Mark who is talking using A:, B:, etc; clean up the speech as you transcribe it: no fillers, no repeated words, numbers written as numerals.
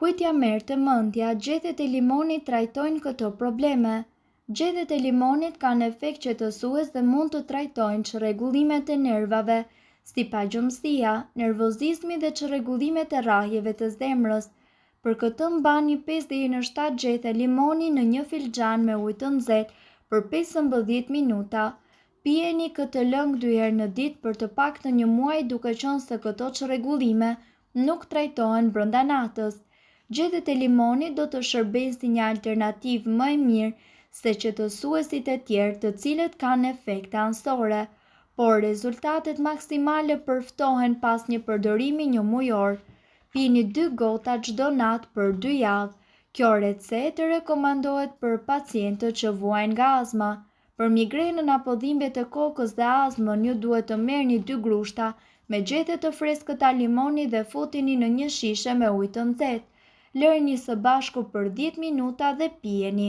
A: Kujtja merr të mendja, gjethet e limonit trajtojnë këto probleme. Gjethet e limonit kanë efekt qetësues dhe mund të trajtojnë çrregullimet e nervave, si pagjumësia, nervozizmi dhe çrregullimet e rrahjeve të zemrës. Për këtë mbani 5 deri në 7 gjethe limoni në një filxhan me ujë të nxehtë për 15 minuta. Pijeni këtë lëng 2 herë në ditë për të paktën një muaj, duke qenë se këto çrregullime nuk trajtohen brenda natës. Gjethet e limonit do të shërbejnë si një alternativë më e mirë se qetësuesit e tjerë, të cilët kanë efekte anësore, por rezultatet maksimale përftohen pas një përdorimi një mujor. Pini 2 gota çdo natë për 2 javë. Kjo recetë rekomandohet për pacientët që vuajnë nga azma. Për migrenën apo dhimbjet e kokës dhe azmën, ju duhet të merrni 2 grushta me gjethe të freskëta limoni dhe futini në një shishe me ujë të nxehtë. Lërni së bashku për 10 minuta dhe pijeni.